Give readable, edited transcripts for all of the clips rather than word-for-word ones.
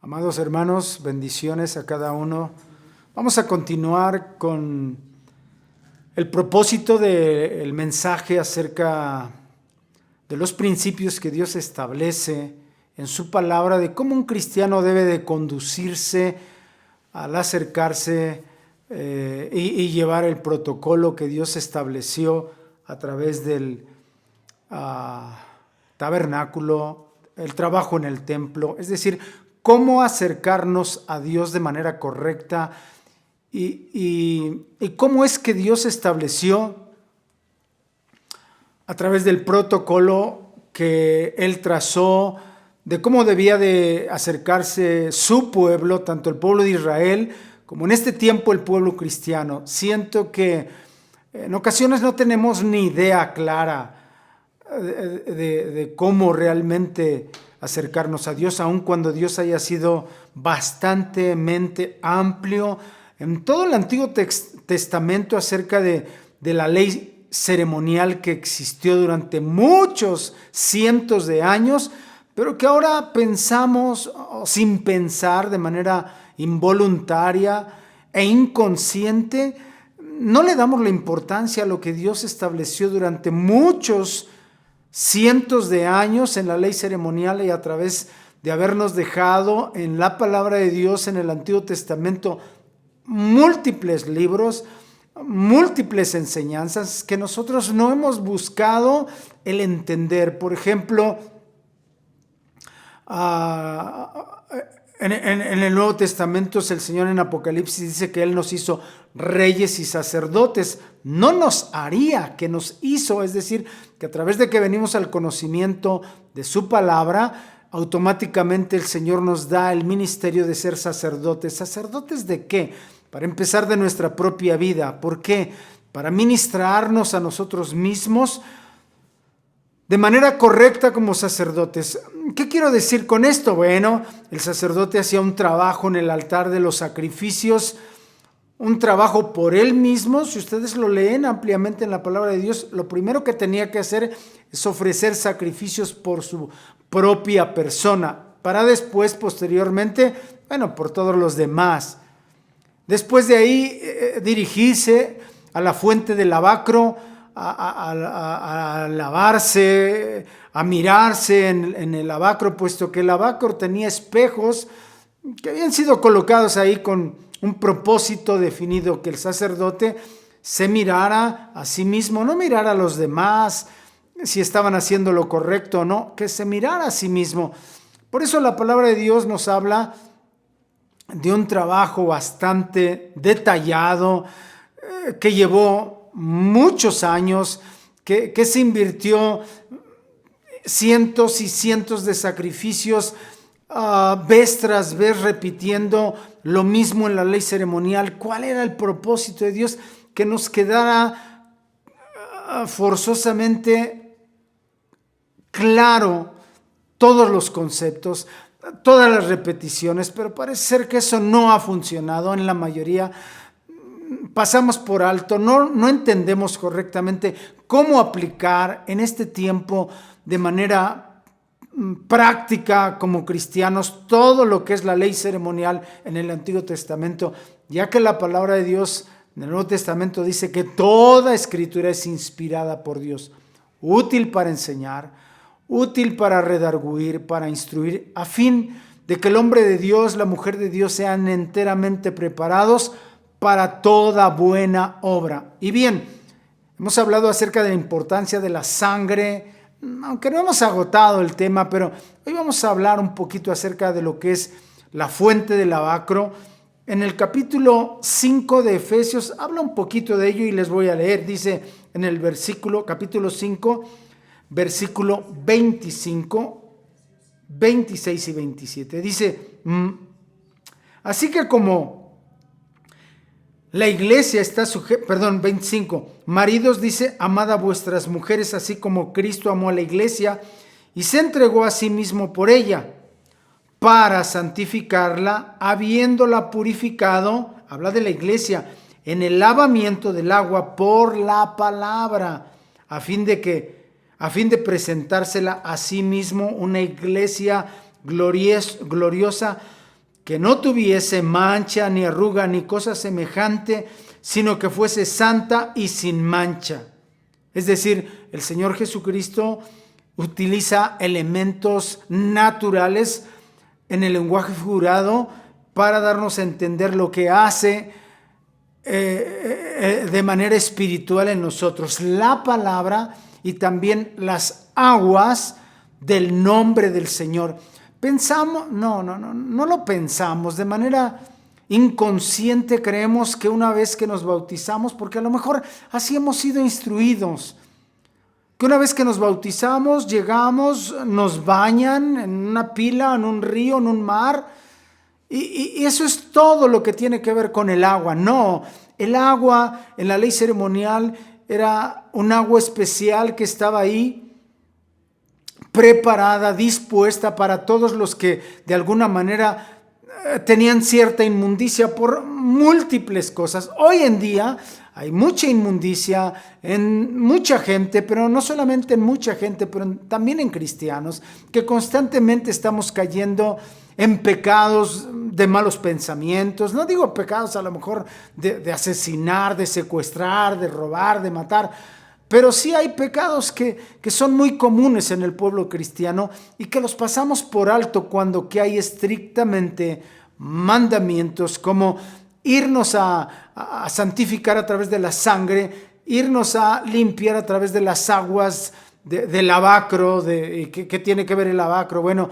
Amados hermanos, bendiciones a cada uno. Vamos a continuar con el propósito del mensaje acerca de los principios que Dios establece en su palabra de cómo un cristiano debe de conducirse al acercarse y llevar el protocolo que Dios estableció a través del tabernáculo, el trabajo en el templo, es decir, cómo acercarnos a Dios de manera correcta y cómo es que Dios estableció a través del protocolo que Él trazó de cómo debía de acercarse su pueblo, tanto el pueblo de Israel como en este tiempo el pueblo cristiano. Siento que en ocasiones no tenemos ni idea clara de cómo realmente acercarnos a Dios, aun cuando Dios haya sido bastante amplio en todo el Antiguo Testamento acerca de la ley ceremonial que existió durante muchos cientos de años, pero que ahora pensamos sin pensar, de manera involuntaria e inconsciente, no le damos la importancia a lo que Dios estableció durante muchos cientos de años en la ley ceremonial y a través de habernos dejado en la palabra de Dios en el Antiguo Testamento múltiples libros, múltiples enseñanzas que nosotros no hemos buscado el entender. Por ejemplo, en el Nuevo Testamento el Señor en Apocalipsis dice que Él nos hizo reyes y sacerdotes. No nos haría, que nos hizo, es decir, que a través de que venimos al conocimiento de su palabra, automáticamente el Señor nos da el ministerio de ser sacerdotes. ¿Sacerdotes de qué? Para empezar, de nuestra propia vida. ¿Por qué? Para ministrarnos a nosotros mismos de manera correcta como sacerdotes. ¿Qué quiero decir con esto? Bueno, el sacerdote hacía un trabajo en el altar de los sacrificios, un trabajo por él mismo. Si ustedes lo leen ampliamente en la palabra de Dios, lo primero que tenía que hacer es ofrecer sacrificios por su propia persona, para después, posteriormente, por todos los demás. Después de ahí, dirigirse a la fuente del lavacro, a lavarse, a mirarse en el lavacro, puesto que el lavacro tenía espejos que habían sido colocados ahí con un propósito definido, que el sacerdote se mirara a sí mismo, no mirara a los demás si estaban haciendo lo correcto o no, que se mirara a sí mismo. Por eso la palabra de Dios nos habla de un trabajo bastante detallado que llevó muchos años, que se invirtió cientos y cientos de sacrificios, vez tras vez repitiendo lo mismo en la ley ceremonial. ¿Cuál era el propósito de Dios? Que nos quedara forzosamente claro todos los conceptos, todas las repeticiones, pero parece ser que eso no ha funcionado en la mayoría. Pasamos por alto, no entendemos correctamente cómo aplicar en este tiempo de manera práctica como cristianos todo lo que es la ley ceremonial en el Antiguo Testamento, ya que la palabra de Dios en el Nuevo Testamento dice que toda escritura es inspirada por Dios, útil para enseñar, útil para redarguir, para instruir, a fin de que el hombre de Dios, la mujer de Dios sean enteramente preparados para toda buena obra. Y bien, hemos hablado acerca de la importancia de la sangre, aunque no hemos agotado el tema, pero hoy vamos a hablar un poquito acerca de lo que es la fuente del lavacro. En el capítulo 5 de Efesios habla un poquito de ello y les voy a leer. Dice en el capítulo 5, versículo 25, 26 y 27. Dice, así que como la iglesia está sujeta, 25, maridos, dice, amad a vuestras mujeres, así como Cristo amó a la iglesia y se entregó a sí mismo por ella, para santificarla, habiéndola purificado, habla de la iglesia, en el lavamiento del agua por la palabra, a fin de presentársela a sí mismo una iglesia gloriosa, que no tuviese mancha, ni arruga, ni cosa semejante, sino que fuese santa y sin mancha. Es decir, el Señor Jesucristo utiliza elementos naturales en el lenguaje figurado para darnos a entender lo que hace de manera espiritual en nosotros. La palabra y también las aguas del nombre del Señor. Pensamos, no lo pensamos de manera inconsciente. Creemos que una vez que nos bautizamos, porque a lo mejor así hemos sido instruidos, que una vez que nos bautizamos, llegamos, nos bañan en una pila, en un río, en un mar, y eso es todo lo que tiene que ver con el agua. No, el agua en la ley ceremonial era un agua especial que estaba ahí, preparada, dispuesta para todos los que de alguna manera tenían cierta inmundicia por múltiples cosas. Hoy en día hay mucha inmundicia en mucha gente, pero no solamente en mucha gente, pero también en cristianos, que constantemente estamos cayendo en pecados de malos pensamientos. No digo pecados a lo mejor de asesinar, de secuestrar, de robar, de matar, pero sí hay pecados que son muy comunes en el pueblo cristiano y que los pasamos por alto cuando que hay estrictamente mandamientos como irnos a santificar a través de la sangre, irnos a limpiar a través de las aguas del lavacro. ¿Qué tiene que ver el lavacro? Bueno,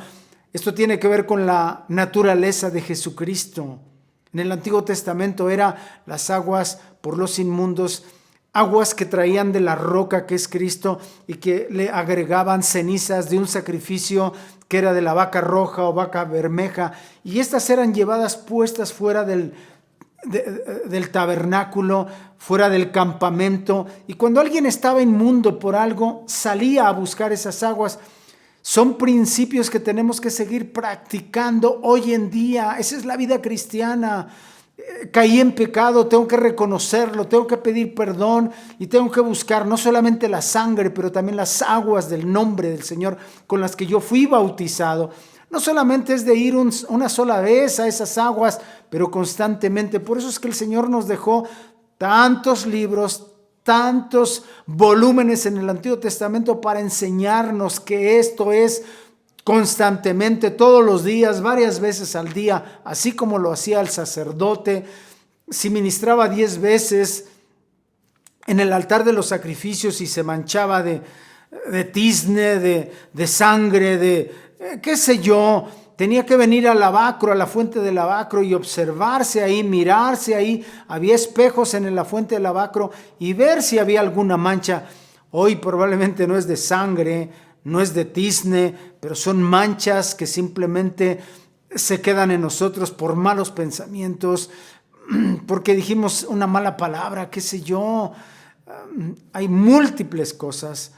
esto tiene que ver con la naturaleza de Jesucristo. En el Antiguo Testamento era las aguas por los inmundos, aguas que traían de la roca que es Cristo y que le agregaban cenizas de un sacrificio que era de la vaca roja o vaca bermeja, y estas eran llevadas puestas fuera del tabernáculo, fuera del campamento, y cuando alguien estaba inmundo por algo, salía a buscar esas aguas. Son principios que tenemos que seguir practicando hoy en día. Esa es la vida cristiana. Caí en pecado, tengo que reconocerlo, tengo que pedir perdón y tengo que buscar no solamente la sangre, pero también las aguas del nombre del Señor con las que yo fui bautizado. No solamente es de ir una sola vez a esas aguas, pero constantemente. Por eso es que el Señor nos dejó tantos libros, tantos volúmenes en el Antiguo Testamento para enseñarnos que esto es constantemente, todos los días, varias veces al día, así como lo hacía el sacerdote. Si ministraba 10 veces en el altar de los sacrificios y se manchaba de tizne, de sangre, qué sé yo, tenía que venir al lavacro, a la fuente del lavacro y observarse ahí, mirarse ahí. Había espejos en la fuente del lavacro y ver si había alguna mancha. Hoy probablemente no es de sangre, no es de tizne, pero son manchas que simplemente se quedan en nosotros por malos pensamientos, porque dijimos una mala palabra, qué sé yo. Hay múltiples cosas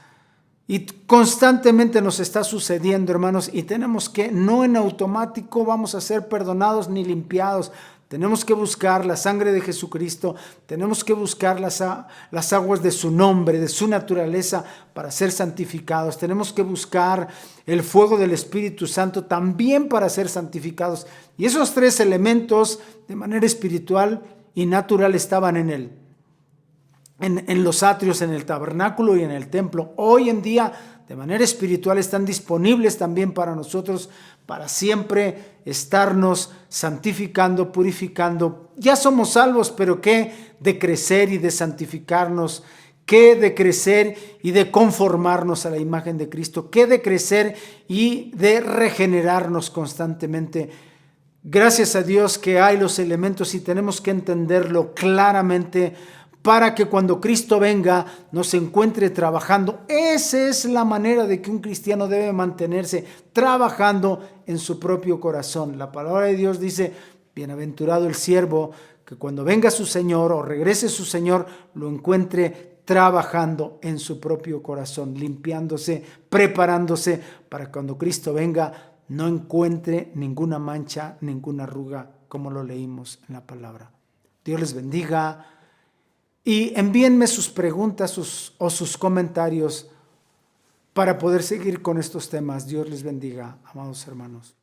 y constantemente nos está sucediendo, hermanos, y tenemos que, no en automático vamos a ser perdonados ni limpiados. Tenemos que buscar la sangre de Jesucristo, tenemos que buscar las aguas de su nombre, de su naturaleza para ser santificados. Tenemos que buscar el fuego del Espíritu Santo también para ser santificados. Y esos 3 elementos de manera espiritual y natural estaban en él. En los atrios, en el tabernáculo y en el templo. Hoy en día, de manera espiritual, están disponibles también para nosotros, para siempre estarnos santificando, purificando. Ya somos salvos, pero ¿qué de crecer y de santificarnos? ¿Qué de crecer y de conformarnos a la imagen de Cristo? ¿Qué de crecer y de regenerarnos constantemente? Gracias a Dios que hay los elementos y tenemos que entenderlo claramente para que cuando Cristo venga nos encuentre trabajando. Esa es la manera de que un cristiano debe mantenerse, trabajando en su propio corazón. La palabra de Dios dice: bienaventurado el siervo que cuando venga su Señor o regrese su Señor lo encuentre trabajando en su propio corazón, limpiándose, preparándose para cuando Cristo venga no encuentre ninguna mancha, ninguna arruga, como lo leímos en la palabra. Dios les bendiga. Y envíenme sus preguntas o sus comentarios para poder seguir con estos temas. Dios les bendiga, amados hermanos.